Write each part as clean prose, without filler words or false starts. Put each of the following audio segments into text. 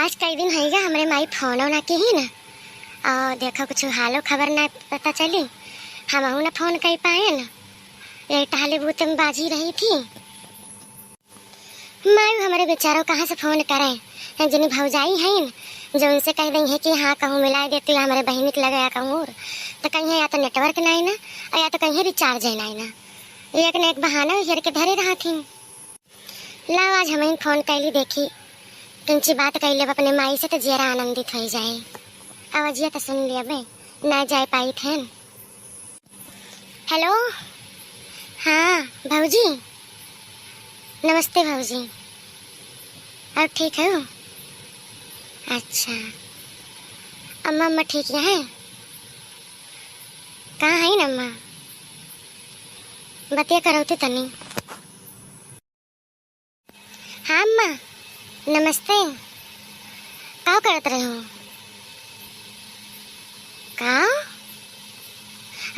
आज कई दिन है हमारे माई फोन ना की ही ना और देखो कुछ हालो खबर ना पता चली। हम ना फोन कर पाए ना, ये टहले बूत में बाजी रही थी। मायू हमारे बेचारों कहाँ से फोन करे, जिन्हें भौजाई है न जो उनसे कह देंगे कि हाँ कहूँ मिला देती हूँ हमारे बहन के लगे कहूँ और तो कहीं या तो नेटवर्क नहीं ना और या तो कहीं रिचार्ज है नहीं ना, एक न एक बहाना हेर के धरे रहा थी। लाओ आज हमें फोन कैली देखी किंची बात कर ले अपने माई से तो जरा आनंदित हो जाए। आवाजिया तो सुन लिया बे ना जा पाई थे। हेलो हाँ भाऊजी, नमस्ते भाऊजी, अब ठीक है? अच्छा अम्मा अम्मा ठीक है? कहाँ है ना अम्मा? बतिया करोती तनी। हाँ अम्मा नमस्ते, का करत रहे हो? का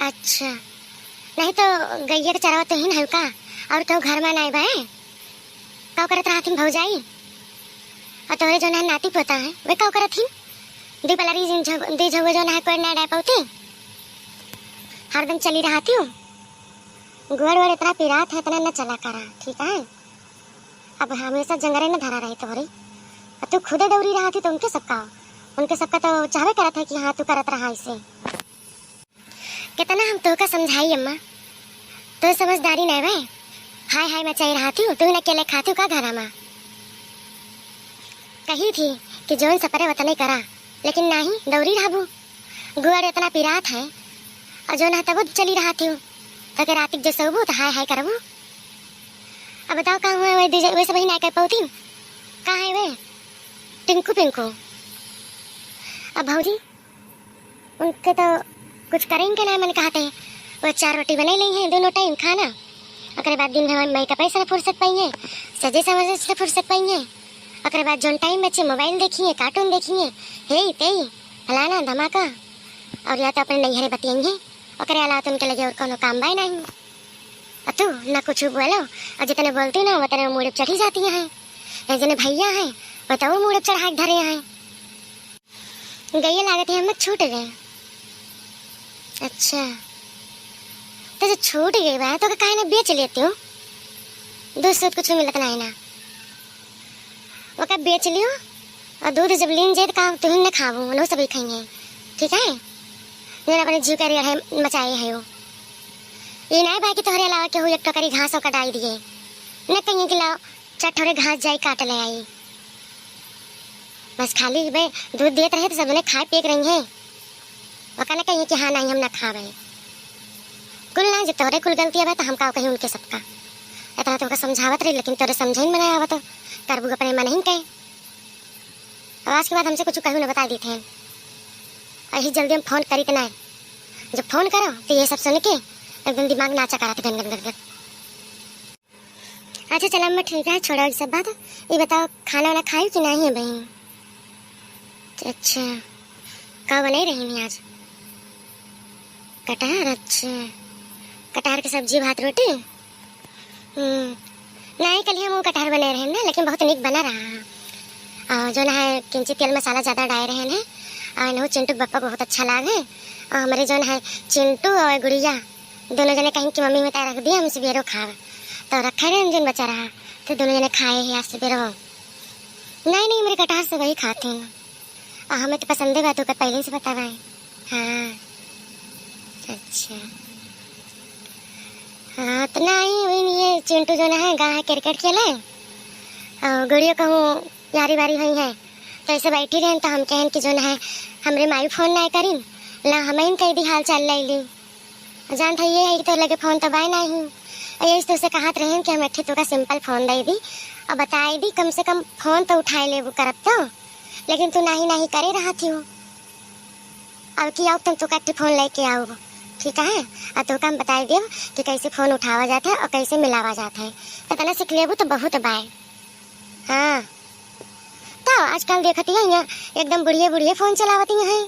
अच्छा नहीं तो गैया के चरावा तो ही ना का और तो घर में नहीं भाई का करत रहा थी भौजाई और तोरे जो ना नाती पोता है वे का करत थी दीपलारी दी झगो जो ना कोई ना डा पाती हरदम चली रहा थी। गुड़ वड़ इतना पिरात है इतना न चला करा, ठीक है? अब हमेशा जंगरे न धरा रही तोरी, तू खुदे दौड़ी रहा थी तो उनके सबका तो चाहे करत है कि हाँ तू करत रहा इसे। कितना हम तो का समझाई अम्मा, तो समझदारी नहीं भाई। हाय हाय मचाई रहा थी तू न अकेले खाती का घर में कही थी कि जोन सपरे वतन नहीं करा, लेकिन नहीं दौड़ी रहा गुड़ इतना पिरात है और जो ना तब चली रहा थी तो के रात जो सोबू तो हाय हाय करबू। अब बताओ कहाँ हुआ वैसे वही नहीं कर पाती कहाँ है वे टिंकू पिंकू? अब भाऊजी उनके तो कुछ करेंगे ना, मैंने कहा थे वो 4 रोटी बना ली है दोनों टाइम खाना, अगर बाद दिन भर मई का पैसा फुर्सत पाई है सजे समझ से फुर्सत पाई है, अगर बाद जो टाइम बच्चे मोबाइल देखिए कार्टून देखिए हे ते फलाना धमाका और या तो अपने नैहरे बतियेंगे और अलावा तो उनके लगे और कोनो काम बाय नहीं। तू ना कुछ बोलो और जितने बोलती ना उतने मूड चढ़ी जाती है। जितने भैया है बताओ मूड चढ़ा धरे हैं। गई लागत है हम छूट गए। अच्छा तो जो छूट गई बा तो काहे ना बेच लेती हूँ, दूसरे कुछ मिलत नहीं ना वो का बेच लियो और दूध जब लीन जाए तो काम तुम न खाबू नो सभी खाएंगे, ठीक है? मैंने अपने जीव कैरियर है मचाए है वो ये नहीं भाई कि तोहरे अलावा के हुई एक टोकरी घासों कटाई दिए न कहीं कि लाओ चटोरे घास जाई काट ले आई, बस खाली बे दूध देते रहे तो सब उन्हें खाए पीक रही है वो कहना कहीं कि हाँ नहीं हम ना खा रहे कुल ना जब तोहरे कुल गलती है तो हम का कहीं उनके सबका इतना तुमको समझावत रही लेकिन तोरे समझे ही मना आवा तो करबू अपने मन ही कहे। आज के बाद हमसे कुछ कहूँ न बता दी थे यही जल्दी हम फोन करी ना जब फोन करो तो ये सब सुन के एकदम दिमाग नाचा करा था गन गन। अच्छा चलो मैं ठीक है छोड़ो ये सब बात, ये बताओ खाना वाना खाई कि नहीं है बहन? अच्छा कब बना रही नहीं आज? कटहर, अच्छा कटहर की सब्जी भात रोटी। नहीं कल हम कटहर बने रहे ना लेकिन बहुत निक बना रहा और जो ना है किंचित तेल मसाला ज़्यादा डाल रहे हैं और चिंटू बप्पा को बहुत अच्छा लागे और हमारे जो है चिंटू और गुड़िया दोनों जने कहीं की मम्मी में तय रख दिया हम सवेरो खा तो रखा रहे जिन बचा रहा तो दोनों जने खाए हैं आज सवेरो। नहीं मेरे कटहर से वही खाते हैं और हमें तो पसंद है बात होकर पहले से बता रहा है। हाँ अच्छा हाँ तो नहीं वही ये चिंटू जो है गाँव क्रिकेट खेले और गुड़िया कहूँ यारी बारी हुई है तो ऐसे बैठी रहे तो हम कहें कि जो है हमरे मायू फोन नहीं करी ला हमें कह दी हाल चाल ली जान था ये है कि तो लगे फोन तो बाय नहीं यही तो उसे कहत रहे कि हम एक तो का सिंपल फोन दे दी और बताई दी कम से कम फोन तो उठाए ले वो करब तो, लेकिन तू नहीं करे रहा थी वो अब कि आओ तुम तो का फोन लेके आओ, ठीक है? और तो काम बताई दियो कि कैसे फोन उठावा जाता है और कैसे मिलावा जाता है तो तना सीख लेबू तो बहुत बाय। हाँ तो आजकल देखती है यहाँ एकदम बुढ़िए फोन चलावती हैं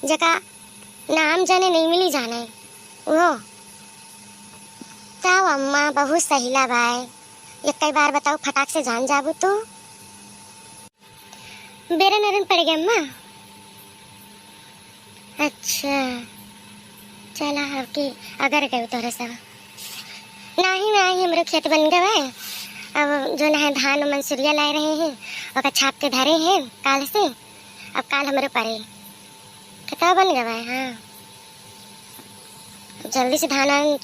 जका नाम जाने नहीं मिली जाने वो ताऊ अम्मा बहुत सहीला भाई एक कई बार बताओ फटाक से जान जाबू तो बेरन नरन पड़ गया अम्मा। अच्छा चला आपकी अगर गए तोरे सब नहीं हमरो खेत बन गए है। अब जो है धान मंसूरिया ला रहे हैं और छाप के धरे हैं काल से। अब काल हमारे पड़े खेतवा बन गए। हाँ जल्दी से धान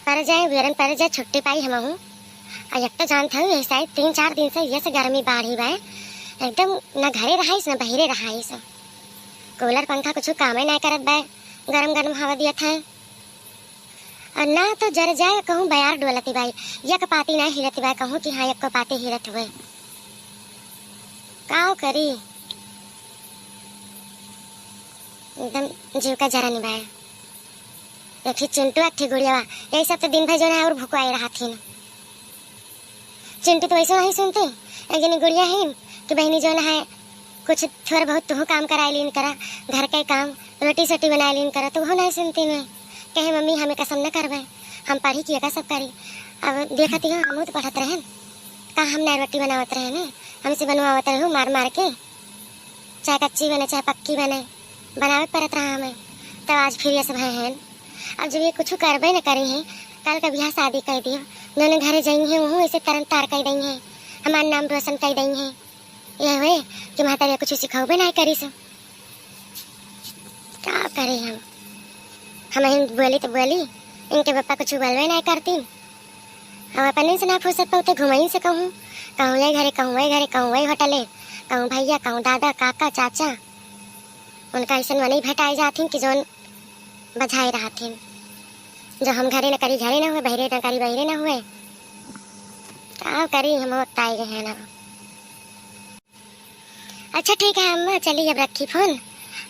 पर जाए बेरन पर जाए छुट्टी पाई हम हूँ। और एक तो जानता हूँ ऐसा 3-4 दिन से ये से गर्मी बाढ़ी बा एकदम न घरे रहाइस न बहिरे रहाइस। कूलर पंखा कुछ काम नहीं करत बा गरम गरम हवा दिया था। और ना तो जर जाए कहूँ बयार डोलती बाई एक पाती ना हिलती बाई कहूँ कि हाँ एक पाती हिलत हुए का करी एकदम जीव का जरा निभाए। एक ही चिंटू एक थी गुड़िया यही सब तो दिन भर जो है और भुकवाई रहा थी ना। चिंटू तो वैसे नहीं सुनते एक जनी गुड़िया है कि बहनी जो है कुछ थोड़ा बहुत तू काम करा लीन करा घर का काम रोटी सोटी बना लीन करा तो वो नहीं सुनती मैं कहे मम्मी हमें कसम न करवाए हम पढ़ी किया का सब करी। अब देखती हूँ हम तो पढ़त रहे कहा हम नई रोटी बनावत रहे ना हमसे बनवावत रहे मार मार के चाहे कच्ची बने चाहे पक्की बने बनावे पड़त रहा हमें। तो आज फिर ये सब है अब जब ये कुछ करबे न करी है कल का ब्याह शादी कर दियो दोनों घरे जाई है वहाँ ऐसे तरन तार कर दी है हमारा नाम रोशन कर दी है। यह हुए कि माता कुछ सिखाओ नहीं करी सब क्या करे हम बोली तो बोली इनके पापा कुछ बोलवे नहीं करती। हम अपने से ना फुर्सत पाते घुमाई से कहूँ ये घरे कहूँ ये होटले कहूँ भैया कहूँ दादा काका चाचा उनका ऐसा नहीं भटाई जाती कि जो बजाई रहा थी जो हम घरे न करी घरे न हुए बहरे न करी बहरे न हुए क्या करी हम ताई गए हैं ना। अच्छा ठीक है अम्मा चलिए अब रखी फोन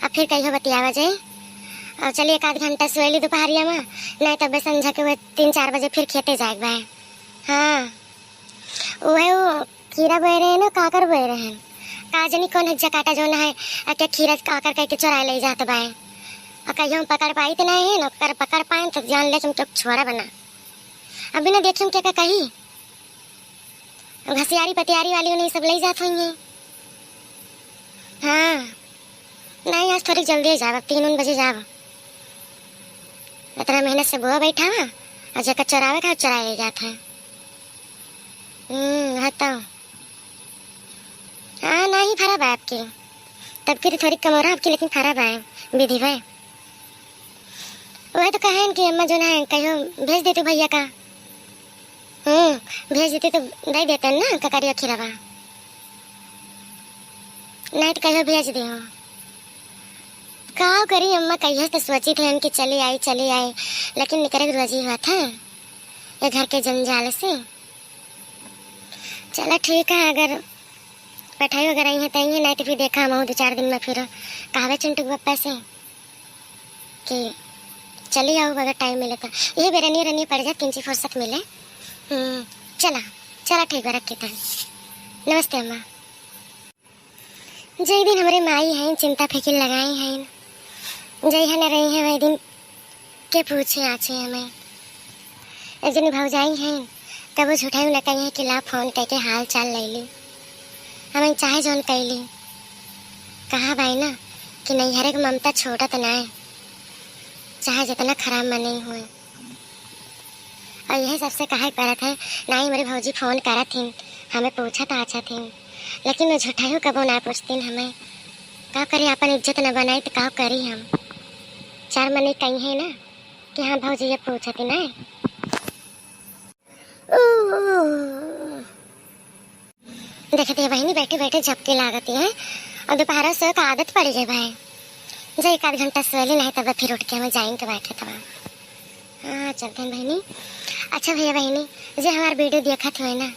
अब फिर कहीं बतियावा जाए और चलिए 1 आध घंटा सोएली दोपहरिया में नहीं तब संझा के वो 3-4 बजे फिर खेते जाए भाई। हाँ वो खीरा बोए रहे ना काकर बोए रहे हैं काजनी कौन हज्जा काटा जो ना है क्या खीरा काकर कह के चुरा ले जाते भाई और कहीं हम पकड़ पाई तो नहीं है ना पकड़ पाए तो जान ले तुम छोरा बना अभी ना देख क्या कही घसियारी पतियारी वाली उन्हें सब ले जाते हैं। हाँ नहीं आज थोड़ी जल्दी जाओ 3 बजे जाओ इतना मेहनत से बुआ बैठा हुआ और जगह चरावे का चरा ले जाता है। हटाओ हाँ नहीं खराब है आपकी तब की थोड़ी कमोरा आपकी लेकिन खराब है विधि भाई वह तो कहे कि अम्मा जो है कहो भेज देते भैया का भेज देते तो दे देते ना ककरिया खिलावा नहीं तो कहो भेज दे का करी अम्मा कहिए तो सोची थे कि चली आई लेकिन निकले रोजी हुआ था ये घर के जंजाल से। चलो ठीक है अगर पठाई वगैरह ही है तो ही नहीं तो फिर देखा हम 2-4 दिन में फिर कहावे चिंटू पप्पा से कि चली आओ अगर टाइम मिले तो ये बेरनी पड़ जाए किंची फुर्सत मिले। चला ठीक है रखी था नमस्ते अम्मा। जय दिन हमारे माई हैं चिंता फिकिर लगाई हैं जय है न रही हैं वही दिन के पूछे आछे हमें एक जनी भौजाई हैं तब वो झूठाई न कही है कि ला फोन करके हाल चाल ले ली हमें चाहे जोन कैली कहा भाई ना कि नहीं हर एक ममता छोटा तो ना है चाहे जितना खराब मन नहीं हुए और यही सबसे कहा परत है ना ही मेरी भौजी फोन करा थी हमें पूछा तो अच्छा थी लेकिन मैं झूठाई कबो ना पूछती हमें का करी अपन इज्जत न बनाई तो का करी हम 4 मने कही है ना कि हाँ भौजी ये पूछती ना देखते बहनी बैठे बैठे झपके लागती है और दोपहर से का आदत पड़ गई भाई जो 1 आध घंटा सोली नहीं तब फिर उठ के हम जाएंगे बैठे तब। हाँ चलते हैं बहनी। अच्छा भैया बहनी जो हमारा वीडियो देखा थे ना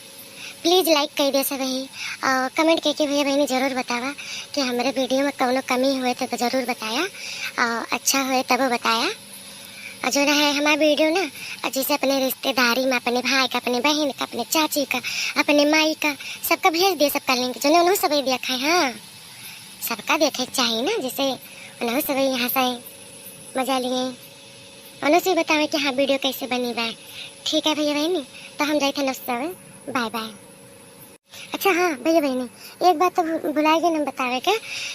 प्लीज़ लाइक कर दे सब वही और कमेंट करके भैया बहनी ज़रूर बतावा कि हमारे वीडियो में कौनो कमी हुए तो ज़रूर बताया और अच्छा हुए तब वो बताया। और जो है हमारा वीडियो ना जैसे अपने रिश्तेदारी में अपने भाई का अपने बहन का अपने चाची का अपने माई का सबका भेज दे सबका लिंक जो उन्होंने सब देखा है। हाँ सबका देखे चाहिए ना जैसे उन्होंने सब यहाँ से मजा लिए उन्होंने से बतावे कि हाँ वीडियो कैसे बनी बा। ठीक है भैया बहनी तो हम जाए थे नमस्ते बाय बाय। अच्छा हाँ भैया बहनी, एक बात तो भुलाए गए ना बतावे के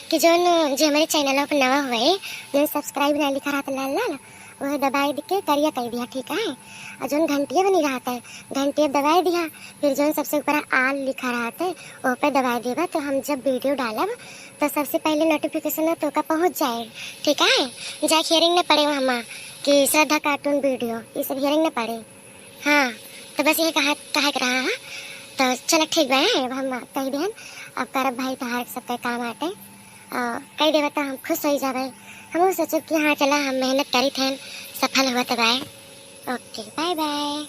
कि जो हमारे चैनल पर नवा हुए जो सब्सक्राइब ना लिखा रहता लाल लाल, वह दबाई के करिया कर दिया, ठीक है। और जो घंटिया बनी रहा था घंटिया दबाई दिया, फिर जो सबसे ऊपर आल लिखा रहा था वो पे दबाई देगा, तो हम जब वीडियो डालब तो सबसे पहले नोटिफिकेशन तो का पहुँच जाए, ठीक है। जाके हियरिंग न पड़े वहाँ कि श्रद्धा कार्टून वीडियो ये सब हियरिंग न पड़े। हाँ तो बस ये कहा कर रहा है। तो चलो ठीक बा, अब हम कही देन अब करब भाई तहार सबके काम आटे कही देवे तो हम खुश हो जावे। हम सोचो कि हाँ चला हम मेहनत करी थे सफल हुआ तब आए। Okay bye bye.